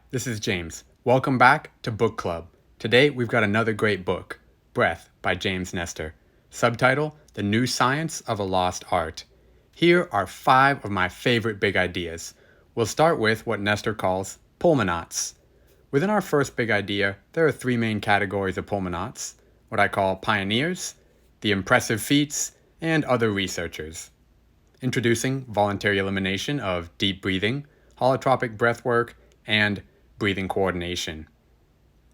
This is James. Welcome back to Book Club. Today we've got another great book, Breath by James Nestor. Subtitle, The New Science of a Lost Art. Here are 5 of my favorite big ideas. We'll start with what Nestor calls pulmonauts. Within our first big idea, there are 3 main categories of pulmonauts, what I call pioneers, the impressive feats, and other researchers. Introducing voluntary elimination of deep breathing, holotropic breath work, and breathing coordination.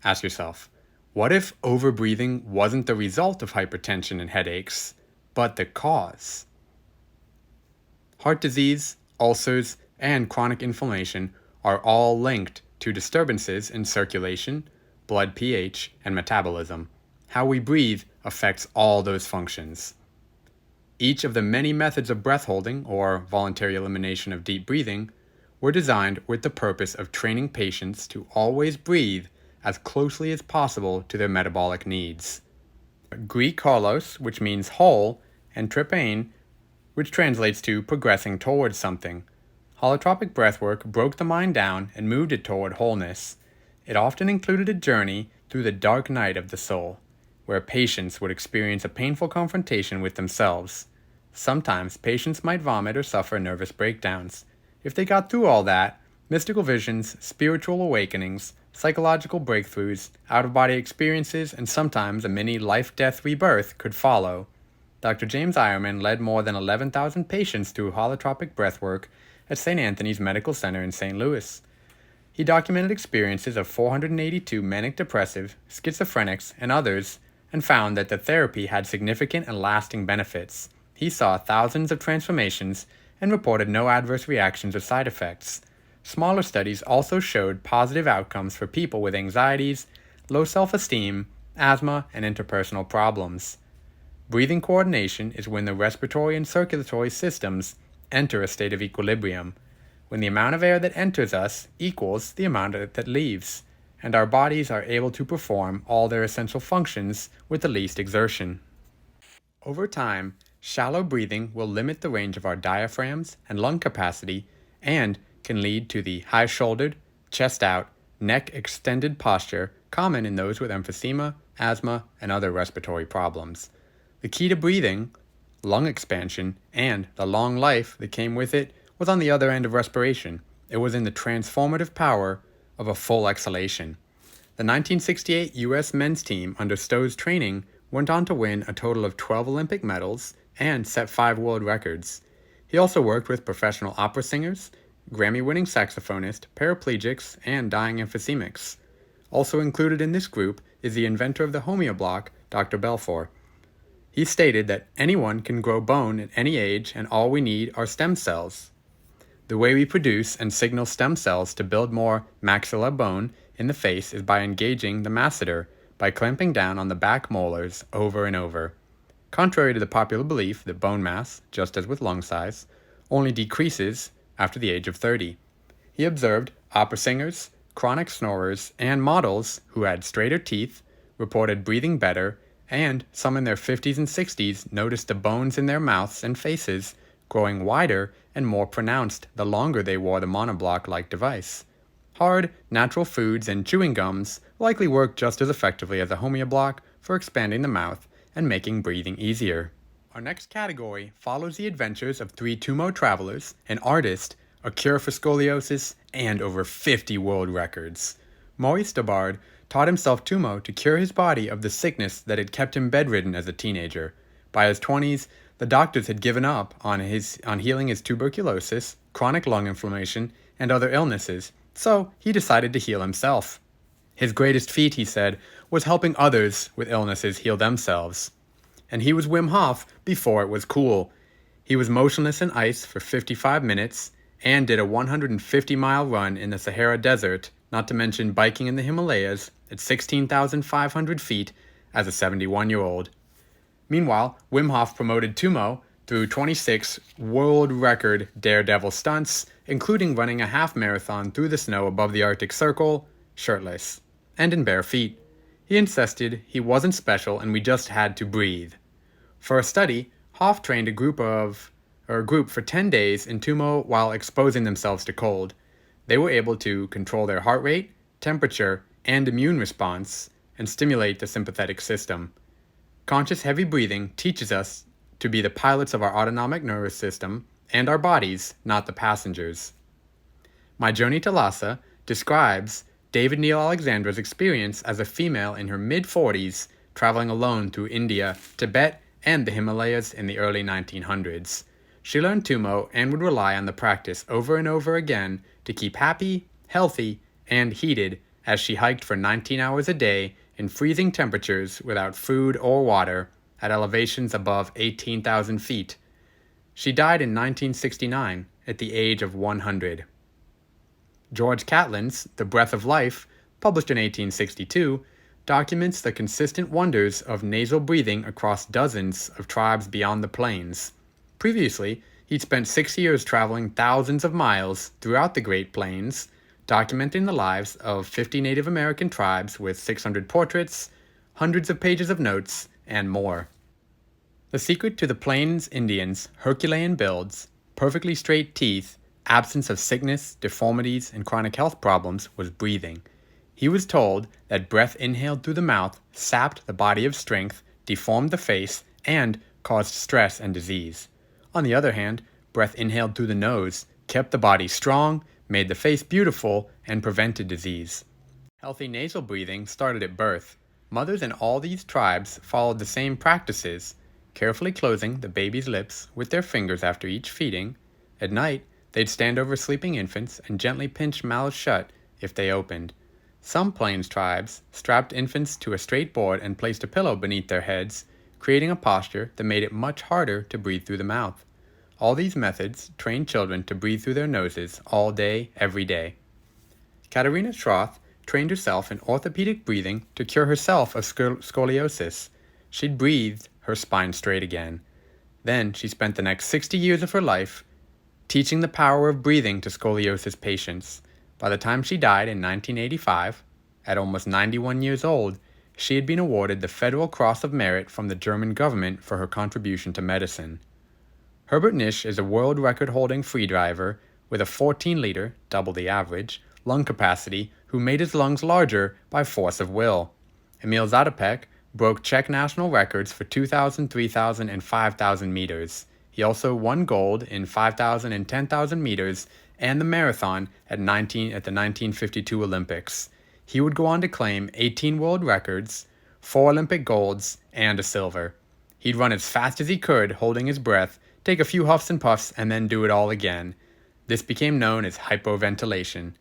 Ask yourself, what if overbreathing wasn't the result of hypertension and headaches, but the cause? Heart disease, ulcers, and chronic inflammation are all linked to disturbances in circulation, blood pH, and metabolism. How we breathe affects all those functions. Each of the many methods of breath holding, or voluntary elimination of deep breathing, were designed with the purpose of training patients to always breathe as closely as possible to their metabolic needs. Greek holos, which means whole, and tripain, which translates to progressing towards something. Holotropic breathwork broke the mind down and moved it toward wholeness. It often included a journey through the dark night of the soul, where patients would experience a painful confrontation with themselves. Sometimes patients might vomit or suffer nervous breakdowns. If they got through all that, mystical visions, spiritual awakenings, psychological breakthroughs, out-of-body experiences, and sometimes a mini life-death rebirth could follow. Dr. James Eierman led more than 11,000 patients through holotropic breathwork at St. Anthony's Medical Center in St. Louis. He documented experiences of 482 manic depressive, schizophrenics, and others, and found that the therapy had significant and lasting benefits. He saw thousands of transformations and reported no adverse reactions or side effects. Smaller studies also showed positive outcomes for people with anxieties, low self-esteem, asthma, and interpersonal problems. Breathing coordination is when the respiratory and circulatory systems enter a state of equilibrium, when the amount of air that enters us equals the amount that leaves, and our bodies are able to perform all their essential functions with the least exertion. Over time, shallow breathing will limit the range of our diaphragms and lung capacity and can lead to the high-shouldered, chest-out, neck-extended posture common in those with emphysema, asthma, and other respiratory problems. The key to breathing, lung expansion, and the long life that came with it was on the other end of respiration. It was in the transformative power of a full exhalation. The 1968 U.S. men's team under Stowe's training went on to win a total of 12 Olympic medals and set 5 world records. He also worked with professional opera singers, Grammy-winning saxophonists, paraplegics, and dying emphysemics. Also included in this group is the inventor of the homeoblock, Dr. Belfour. He stated that anyone can grow bone at any age and all we need are stem cells. The way we produce and signal stem cells to build more maxillar bone in the face is by engaging the masseter, by clamping down on the back molars over and over. Contrary to the popular belief that bone mass, just as with lung size, only decreases after the age of 30. He observed opera singers, chronic snorers, and models who had straighter teeth, reported breathing better, and some in their 50s and 60s noticed the bones in their mouths and faces growing wider and more pronounced the longer they wore the monoblock-like device. Hard, natural foods and chewing gums likely work just as effectively as a homeoblock for expanding the mouth and making breathing easier. Our next category follows the adventures of 3 Tumor travelers, an artist, a cure for scoliosis, and over 50 world records. Maurice Dobard taught himself Tumor to cure his body of the sickness that had kept him bedridden as a teenager. By his 20s, the doctors had given up on healing his tuberculosis, chronic lung inflammation, and other illnesses, so he decided to heal himself. His greatest feat, he said, was helping others with illnesses heal themselves. And he was Wim Hof before it was cool. He was motionless in ice for 55 minutes and did a 150-mile run in the Sahara Desert, not to mention biking in the Himalayas at 16,500 feet as a 71-year-old. Meanwhile, Wim Hof promoted Tumor through 26 world record daredevil stunts, including running a half marathon through the snow above the Arctic Circle, shirtless, and in bare feet. He insisted he wasn't special and we just had to breathe. For a study, Hof trained a group for 10 days in Tumor while exposing themselves to cold. They were able to control their heart rate, temperature, and immune response, and stimulate the sympathetic system. Conscious heavy breathing teaches us to be the pilots of our autonomic nervous system and our bodies, not the passengers. My Journey to Lhasa describes David Neil Alexandra's experience as a female in her mid-40s traveling alone through India, Tibet, and the Himalayas in the early 1900s. She learned Tumor and would rely on the practice over and over again to keep happy, healthy, and heated as she hiked for 19 hours a day in freezing temperatures without food or water at elevations above 18,000 feet. She died in 1969 at the age of 100. George Catlin's The Breath of Life, published in 1862, documents the consistent wonders of nasal breathing across dozens of tribes beyond the plains. Previously, he'd spent 6 years traveling thousands of miles throughout the Great Plains, documenting the lives of 50 Native American tribes with 600 portraits, hundreds of pages of notes, and more. The secret to the Plains Indians' Herculean builds, perfectly straight teeth, absence of sickness, deformities, and chronic health problems was breathing. He was told that breath inhaled through the mouth sapped the body of strength, deformed the face, and caused stress and disease. On the other hand, breath inhaled through the nose kept the body strong, made the face beautiful, and prevented disease. Healthy nasal breathing started at birth. Mothers in all these tribes followed the same practices, carefully closing the baby's lips with their fingers after each feeding. At night, they'd stand over sleeping infants and gently pinch mouths shut if they opened. Some Plains tribes strapped infants to a straight board and placed a pillow beneath their heads, creating a posture that made it much harder to breathe through the mouth. All these methods trained children to breathe through their noses all day, every day. Katerina Schroth trained herself in orthopedic breathing to cure herself of scoliosis. She'd breathed her spine straight again. Then she spent the next 60 years of her life teaching the power of breathing to scoliosis patients. By the time she died in 1985, at almost 91 years old, she had been awarded the Federal Cross of Merit from the German government for her contribution to medicine. Herbert Nish is a world record-holding freediver with a 14-liter, double the average, lung capacity who made his lungs larger by force of will. Emil Zatopek broke Czech national records for 2,000, 3,000, and 5,000 meters. He also won gold in 5,000 and 10,000 meters and the marathon at the 1952 Olympics. He would go on to claim 18 world records, 4 Olympic golds, and a silver. He'd run as fast as he could, holding his breath, take a few huffs and puffs, and then do it all again. This became known as hypoventilation.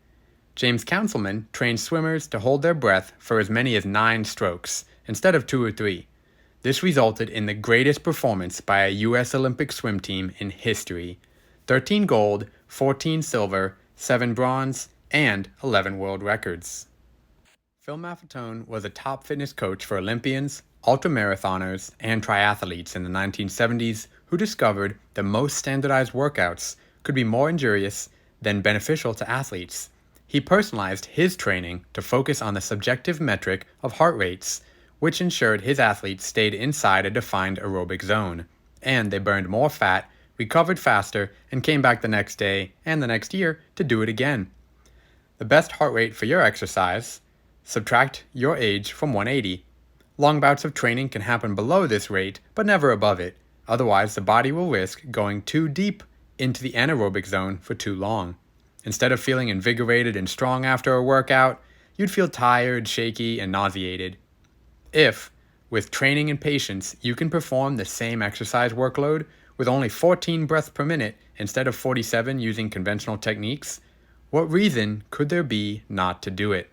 James Councilman trained swimmers to hold their breath for as many as 9 strokes, instead of 2 or 3. This resulted in the greatest performance by a U.S. Olympic swim team in history. 13 gold, 14 silver, 7 bronze, and 11 world records. Phil Maffetone was a top fitness coach for Olympians, ultramarathoners, and triathletes in the 1970s who discovered that most standardized workouts could be more injurious than beneficial to athletes. He personalized his training to focus on the subjective metric of heart rates, which ensured his athletes stayed inside a defined aerobic zone, and they burned more fat, recovered faster, and came back the next day and the next year to do it again. The best heart rate for your exercise: subtract your age from 180. Long bouts of training can happen below this rate, but never above it. Otherwise, the body will risk going too deep into the anaerobic zone for too long. Instead of feeling invigorated and strong after a workout, you'd feel tired, shaky, and nauseated. If, with training and patience, you can perform the same exercise workload with only 14 breaths per minute instead of 47 using conventional techniques, what reason could there be not to do it?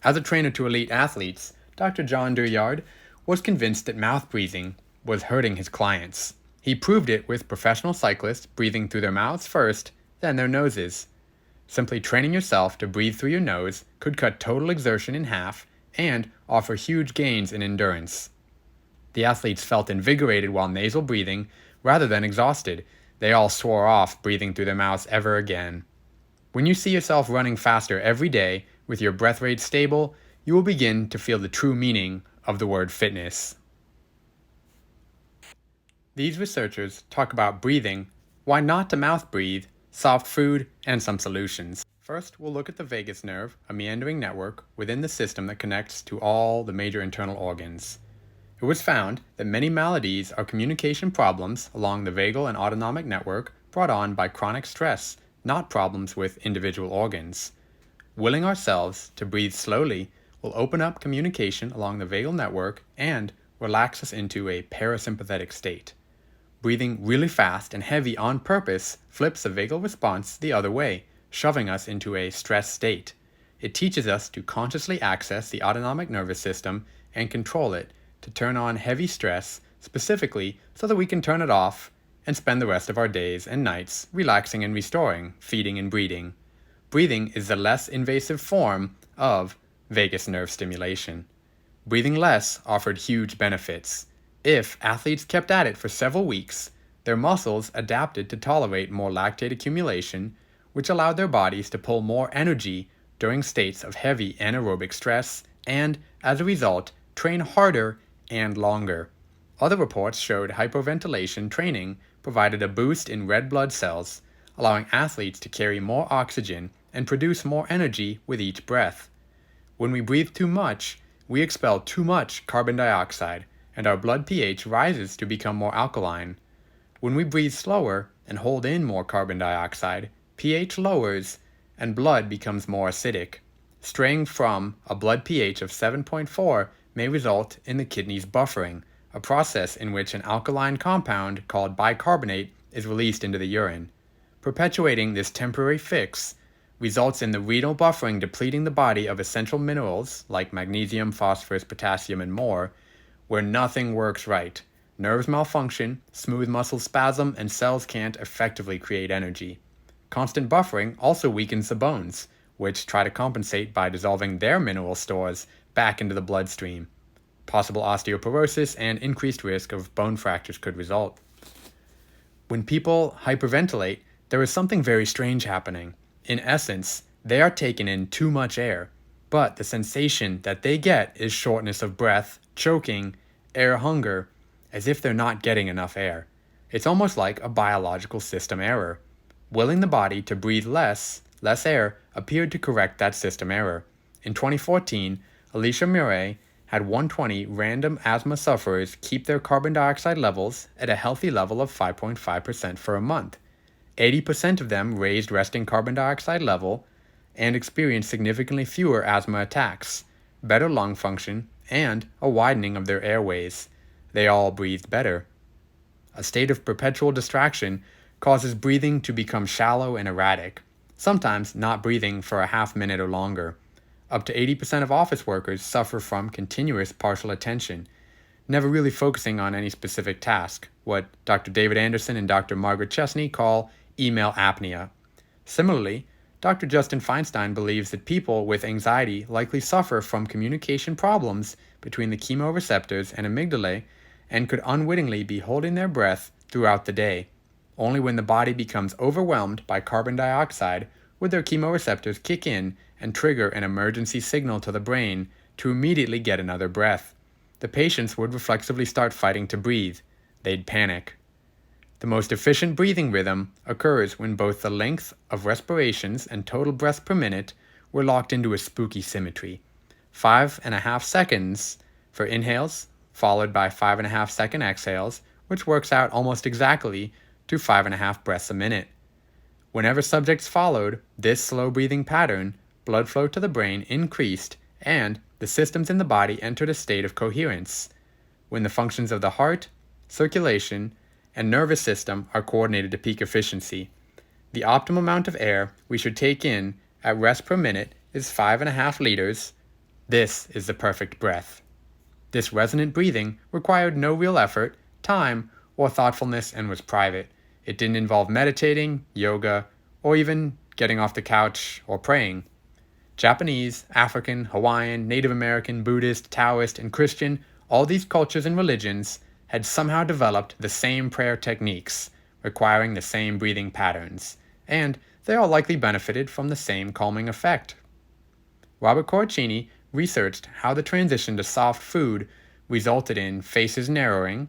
As a trainer to elite athletes, Dr. John Duryard was convinced that mouth breathing was hurting his clients. He proved it with professional cyclists breathing through their mouths first, then their noses. Simply training yourself to breathe through your nose could cut total exertion in half and offer huge gains in endurance. The athletes felt invigorated while nasal breathing rather than exhausted. They all swore off breathing through their mouths ever again. When you see yourself running faster every day with your breath rate stable, you will begin to feel the true meaning of the word fitness. These researchers talk about breathing, why not to mouth breathe, soft food, and some solutions. First, we'll look at the vagus nerve, a meandering network within the system that connects to all the major internal organs. It was found that many maladies are communication problems along the vagal and autonomic network brought on by chronic stress, not problems with individual organs. Willing ourselves to breathe slowly will open up communication along the vagal network and relax us into a parasympathetic state. Breathing really fast and heavy on purpose flips the vagal response the other way, shoving us into a stress state. It teaches us to consciously access the autonomic nervous system and control it to turn on heavy stress specifically so that we can turn it off and spend the rest of our days and nights relaxing and restoring, feeding and breathing. Breathing is the less invasive form of vagus nerve stimulation. Breathing less offered huge benefits. If athletes kept at it for several weeks, their muscles adapted to tolerate more lactate accumulation, which allowed their bodies to pull more energy during states of heavy anaerobic stress and, as a result, train harder and longer. Other reports showed hypoventilation training provided a boost in red blood cells, allowing athletes to carry more oxygen and produce more energy with each breath. When we breathe too much, we expel too much carbon dioxide, and our blood pH rises to become more alkaline. When we breathe slower and hold in more carbon dioxide, pH lowers and blood becomes more acidic. Straying from a blood pH of 7.4 may result in the kidneys buffering, a process in which an alkaline compound called bicarbonate is released into the urine. Perpetuating this temporary fix results in the renal buffering depleting the body of essential minerals like magnesium, phosphorus, potassium, and more, where nothing works right. Nerves malfunction, smooth muscle spasm, and cells can't effectively create energy. Constant buffering also weakens the bones, which try to compensate by dissolving their mineral stores back into the bloodstream. Possible osteoporosis and increased risk of bone fractures could result. When people hyperventilate, there is something very strange happening. In essence, they are taking in too much air, but the sensation that they get is shortness of breath, choking, air hunger, as if they're not getting enough air. It's almost like a biological system error. Willing the body to breathe less air appeared to correct that system error. In 2014, Alicia Murray had 120 random asthma sufferers keep their carbon dioxide levels at a healthy level of 5.5% for a month. 80% of them raised resting carbon dioxide level and experienced significantly fewer asthma attacks, better lung function, and a widening of their airways. They all breathed better. A state of perpetual distraction causes breathing to become shallow and erratic, sometimes not breathing for a half minute or longer. Up to 80% of office workers suffer from continuous partial attention, never really focusing on any specific task, what Dr. David Anderson and Dr. Margaret Chesney call email apnea. Similarly, Dr. Justin Feinstein believes that people with anxiety likely suffer from communication problems between the chemoreceptors and amygdalae and could unwittingly be holding their breath throughout the day. Only when the body becomes overwhelmed by carbon dioxide would their chemoreceptors kick in and trigger an emergency signal to the brain to immediately get another breath. The patients would reflexively start fighting to breathe. They'd panic. The most efficient breathing rhythm occurs when both the length of respirations and total breaths per minute were locked into a spooky symmetry. 5.5 seconds for inhales, followed by 5.5 second exhales, which works out almost exactly to 5.5 breaths a minute. Whenever subjects followed this slow breathing pattern, blood flow to the brain increased and the systems in the body entered a state of coherence. When the functions of the heart, circulation, and nervous system are coordinated to peak efficiency, the optimal amount of air we should take in at rest per minute is 5.5 liters. This is the perfect breath. This resonant breathing required no real effort, time, or thoughtfulness and was private. It didn't involve meditating, yoga, or even getting off the couch or praying. Japanese, African, Hawaiian, Native American, Buddhist, Taoist, and Christian, all these cultures and religions had somehow developed the same prayer techniques, requiring the same breathing patterns, and they all likely benefited from the same calming effect. Robert Corricini researched how the transition to soft food resulted in faces narrowing,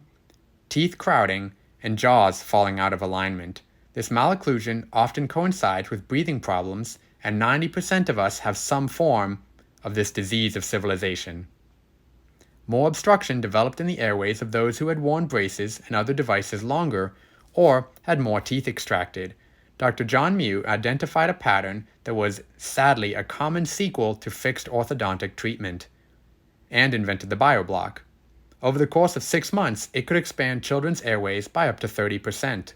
teeth crowding, and jaws falling out of alignment. This malocclusion often coincides with breathing problems, and 90% of us have some form of this disease of civilization. More obstruction developed in the airways of those who had worn braces and other devices longer or had more teeth extracted. Dr. John Mew identified a pattern that was sadly a common sequel to fixed orthodontic treatment and invented the BioBlock. Over the course of 6 months, it could expand children's airways by up to 30%.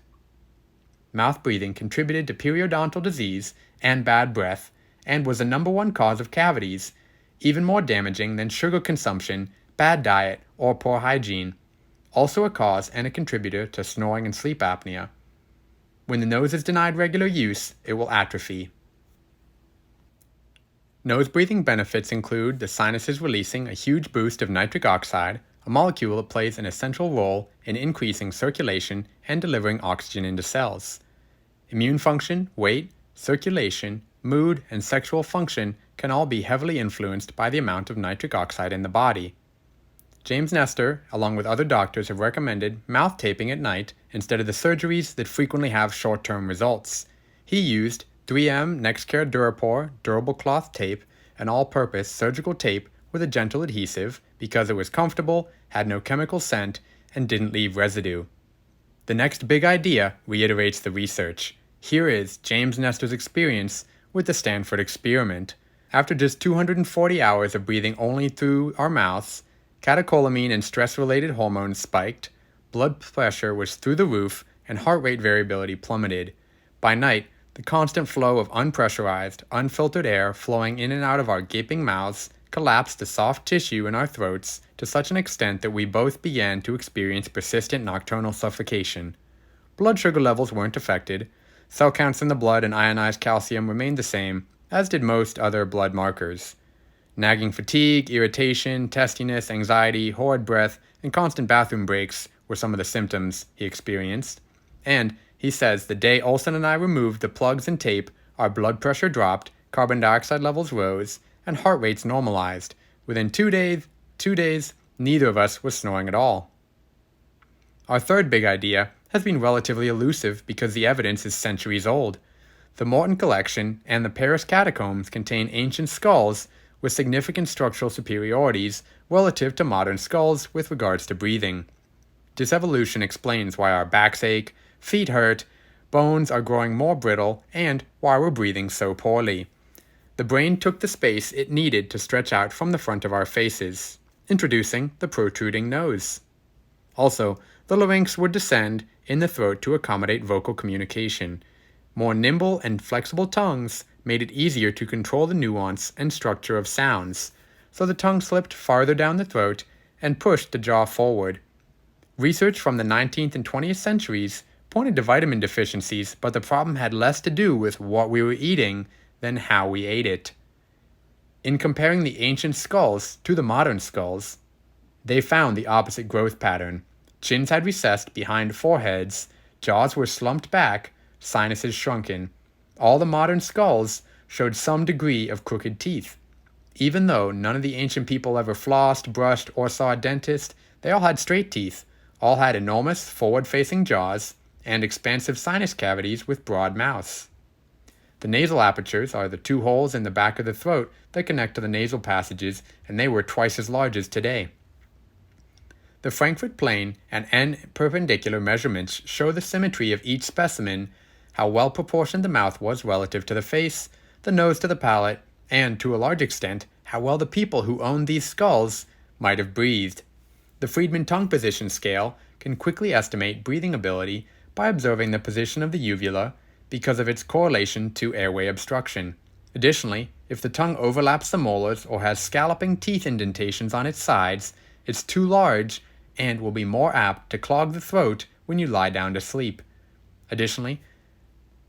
Mouth breathing contributed to periodontal disease and bad breath and was the #1 cause of cavities, even more damaging than sugar consumption, bad diet, or poor hygiene. Also a cause and a contributor to snoring and sleep apnea. When the nose is denied regular use, it will atrophy. Nose breathing benefits include the sinuses releasing a huge boost of nitric oxide, a molecule that plays an essential role in increasing circulation and delivering oxygen into cells. Immune function, weight, circulation, mood, and sexual function can all be heavily influenced by the amount of nitric oxide in the body. James Nestor, along with other doctors, have recommended mouth taping at night instead of the surgeries that frequently have short-term results. He used 3M NextCare Durapore durable cloth tape, an all-purpose surgical tape with a gentle adhesive because it was comfortable, had no chemical scent, and didn't leave residue. The next big idea reiterates the research. Here is James Nestor's experience with the Stanford experiment. After just 240 hours of breathing only through our mouths, catecholamine and stress-related hormones spiked, blood pressure was through the roof, and heart rate variability plummeted. By night, the constant flow of unpressurized, unfiltered air flowing in and out of our gaping mouths collapsed the soft tissue in our throats to such an extent that we both began to experience persistent nocturnal suffocation. Blood sugar levels weren't affected. Cell counts in the blood and ionized calcium remained the same, as did most other blood markers. Nagging fatigue, irritation, testiness, anxiety, horrid breath, and constant bathroom breaks were some of the symptoms he experienced. And he says the day Olson and I removed the plugs and tape, our blood pressure dropped, carbon dioxide levels rose, and heart rates normalized. Within 2 days, neither of us was snoring at all. Our third big idea has been relatively elusive because the evidence is centuries old. The Morton collection and the Paris catacombs contain ancient skulls with significant structural superiorities relative to modern skulls with regards to breathing. This evolution explains why our backs ache, feet hurt, bones are growing more brittle, and why we're breathing so poorly. The brain took the space it needed to stretch out from the front of our faces, introducing the protruding nose. Also, the larynx would descend in the throat to accommodate vocal communication. More nimble and flexible tongues made it easier to control the nuance and structure of sounds, so the tongue slipped farther down the throat and pushed the jaw forward. Research from the 19th and 20th centuries pointed to vitamin deficiencies, but the problem had less to do with what we were eating than how we ate it. In comparing the ancient skulls to the modern skulls, they found the opposite growth pattern. Chins had recessed behind foreheads, jaws were slumped back, sinuses shrunken. All the modern skulls showed some degree of crooked teeth. Even though none of the ancient people ever flossed, brushed, or saw a dentist, they all had straight teeth, all had enormous forward-facing jaws, and expansive sinus cavities with broad mouths. The nasal apertures are the 2 holes in the back of the throat that connect to the nasal passages, and they were twice as large as today. The Frankfurt plane and N perpendicular measurements show the symmetry of each specimen, how well proportioned the mouth was relative to the face, the nose to the palate, and, to a large extent, how well the people who owned these skulls might have breathed. The Friedman tongue position scale can quickly estimate breathing ability by observing the position of the uvula because of its correlation to airway obstruction. Additionally, if the tongue overlaps the molars or has scalloping teeth indentations on its sides, it's too large and will be more apt to clog the throat when you lie down to sleep. Additionally,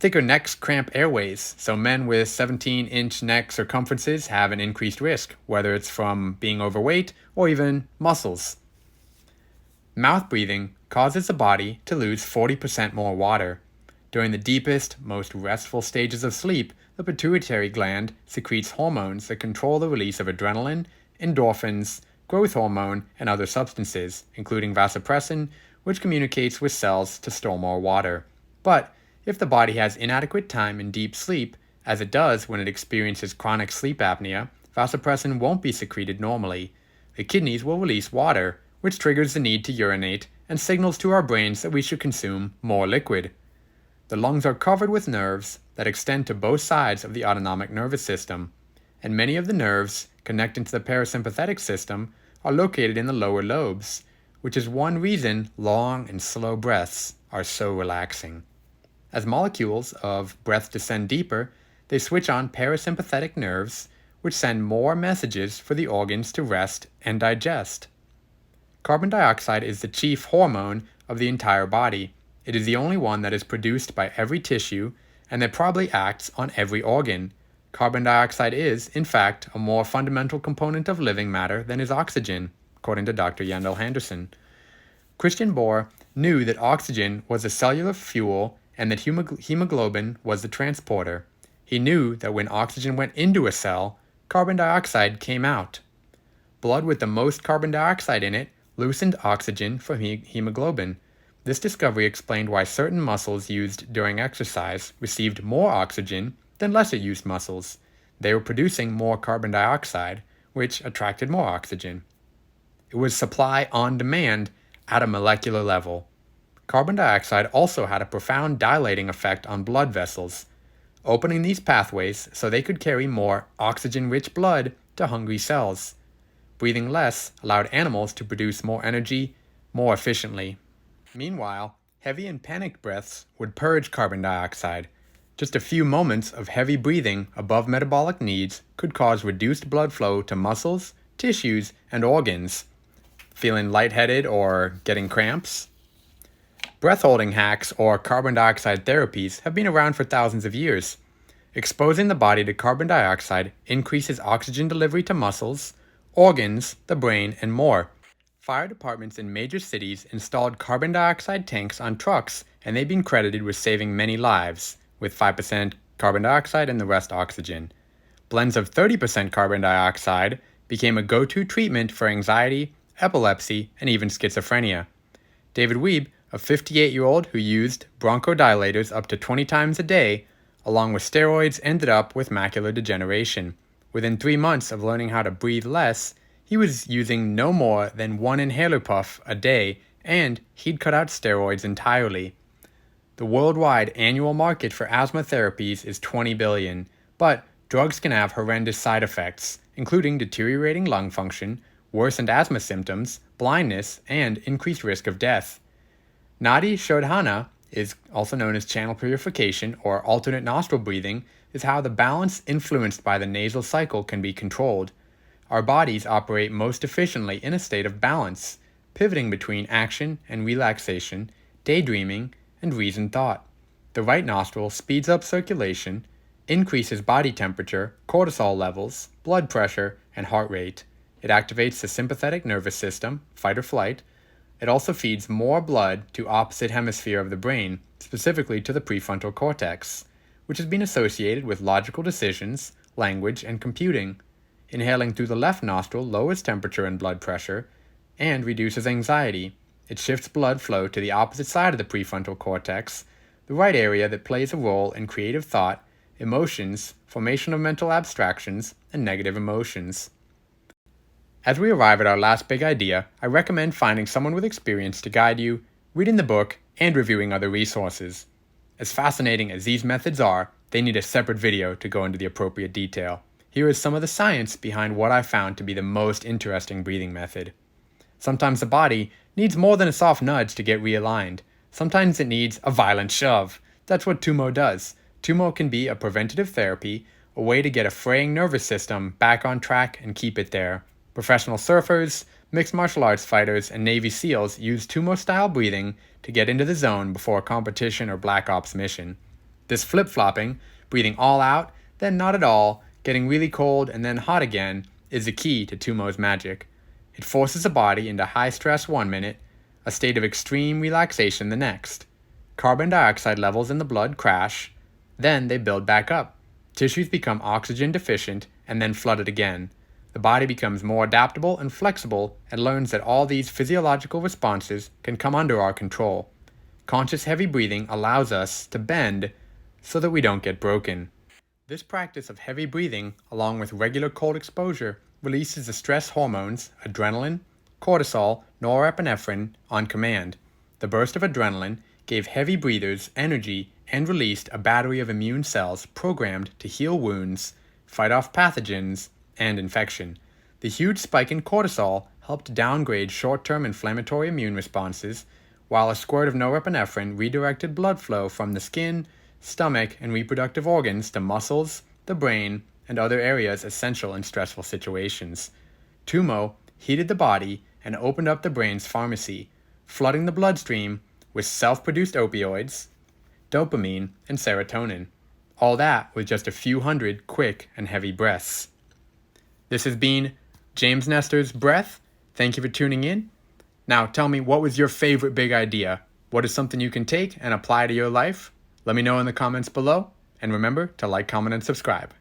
thicker necks cramp airways, so men with 17-inch neck circumferences have an increased risk, whether it's from being overweight or even muscles. Mouth breathing causes the body to lose 40% more water. During the deepest, most restful stages of sleep, the pituitary gland secretes hormones that control the release of adrenaline, endorphins, growth hormone, and other substances, including vasopressin, which communicates with cells to store more water. But If the body has inadequate time in deep sleep, as it does when it experiences chronic sleep apnea, vasopressin won't be secreted normally. The kidneys will release water, which triggers the need to urinate and signals to our brains that we should consume more liquid. The lungs are covered with nerves that extend to both sides of the autonomic nervous system, and many of the nerves connecting to the parasympathetic system are located in the lower lobes, which is one reason long and slow breaths are so relaxing. As molecules of breath descend deeper, they switch on parasympathetic nerves, which send more messages for the organs to rest and digest. Carbon dioxide is the chief hormone of the entire body. It is the only one that is produced by every tissue and that probably acts on every organ. Carbon dioxide is, in fact, a more fundamental component of living matter than is oxygen, according to Dr. Yandel Henderson. Christian Bohr knew that oxygen was a cellular fuel and that hemoglobin was the transporter. He knew that when oxygen went into a cell, carbon dioxide came out. Blood with the most carbon dioxide in it loosened oxygen from hemoglobin. This discovery explained why certain muscles used during exercise received more oxygen than lesser used muscles. They were producing more carbon dioxide, which attracted more oxygen. It was supply on demand at a molecular level. Carbon dioxide also had a profound dilating effect on blood vessels, opening these pathways so they could carry more oxygen-rich blood to hungry cells. Breathing less allowed animals to produce more energy more efficiently. Meanwhile, heavy and panicked breaths would purge carbon dioxide. Just a few moments of heavy breathing above metabolic needs could cause reduced blood flow to muscles, tissues, and organs. Feeling lightheaded or getting cramps? Breath-holding hacks or carbon dioxide therapies have been around for thousands of years. Exposing the body to carbon dioxide increases oxygen delivery to muscles, organs, the brain, and more. Fire departments in major cities installed carbon dioxide tanks on trucks, and they've been credited with saving many lives, with 5% carbon dioxide and the rest oxygen. Blends of 30% carbon dioxide became a go-to treatment for anxiety, epilepsy, and even schizophrenia. David Webb, a 58-year-old who used bronchodilators up to 20 times a day, along with steroids, ended up with macular degeneration. Within 3 months of learning how to breathe less, he was using no more than 1 inhaler puff a day, and he'd cut out steroids entirely. The worldwide annual market for asthma therapies is $20 billion, but drugs can have horrendous side effects, including deteriorating lung function, worsened asthma symptoms, blindness, and increased risk of death. Nadi Shodhan is also known as channel purification or alternate nostril breathing, is how the balance influenced by the nasal cycle can be controlled. Our bodies operate most efficiently in a state of balance, pivoting between action and relaxation, daydreaming, and reasoned thought. The right nostril speeds up circulation, increases body temperature, cortisol levels, blood pressure, and heart rate. It activates the sympathetic nervous system, fight or flight. It also feeds more blood to opposite hemisphere of the brain, specifically to the prefrontal cortex, which has been associated with logical decisions, language, and computing. Inhaling through the left nostril lowers temperature and blood pressure and reduces anxiety. It shifts blood flow to the opposite side of the prefrontal cortex, the right area that plays a role in creative thought, emotions, formation of mental abstractions, and negative emotions. As we arrive at our last big idea, I recommend finding someone with experience to guide you, reading the book, and reviewing other resources. As fascinating as these methods are, they need a separate video to go into the appropriate detail. Here is some of the science behind what I found to be the most interesting breathing method. Sometimes the body needs more than a soft nudge to get realigned. Sometimes it needs a violent shove. That's what Tumor does. Tumor can be a preventative therapy, a way to get a fraying nervous system back on track and keep it there. Professional surfers, mixed martial arts fighters, and Navy SEALs use Tumor-style breathing to get into the zone before a competition or Black Ops mission. This flip-flopping, breathing all out, then not at all, getting really cold and then hot again, is the key to Tumor's magic. It forces the body into high stress 1 minute, a state of extreme relaxation the next. Carbon dioxide levels in the blood crash, then they build back up. Tissues become oxygen deficient and then flooded again. The body becomes more adaptable and flexible and learns that all these physiological responses can come under our control. Conscious heavy breathing allows us to bend so that we don't get broken. This practice of heavy breathing, along with regular cold exposure, releases the stress hormones adrenaline, cortisol, norepinephrine on command. The burst of adrenaline gave heavy breathers energy and released a battery of immune cells programmed to heal wounds, fight off pathogens, and infection. The huge spike in cortisol helped downgrade short-term inflammatory immune responses, while a squirt of norepinephrine redirected blood flow from the skin, stomach, and reproductive organs to muscles, the brain, and other areas essential in stressful situations. Tumor heated the body and opened up the brain's pharmacy, flooding the bloodstream with self-produced opioids, dopamine, and serotonin. All that with just a few hundred quick and heavy breaths. This has been James Nestor's Breath. Thank you for tuning in. Now tell me, what was your favorite big idea? What is something you can take and apply to your life? Let me know in the comments below. And remember to like, comment, and subscribe.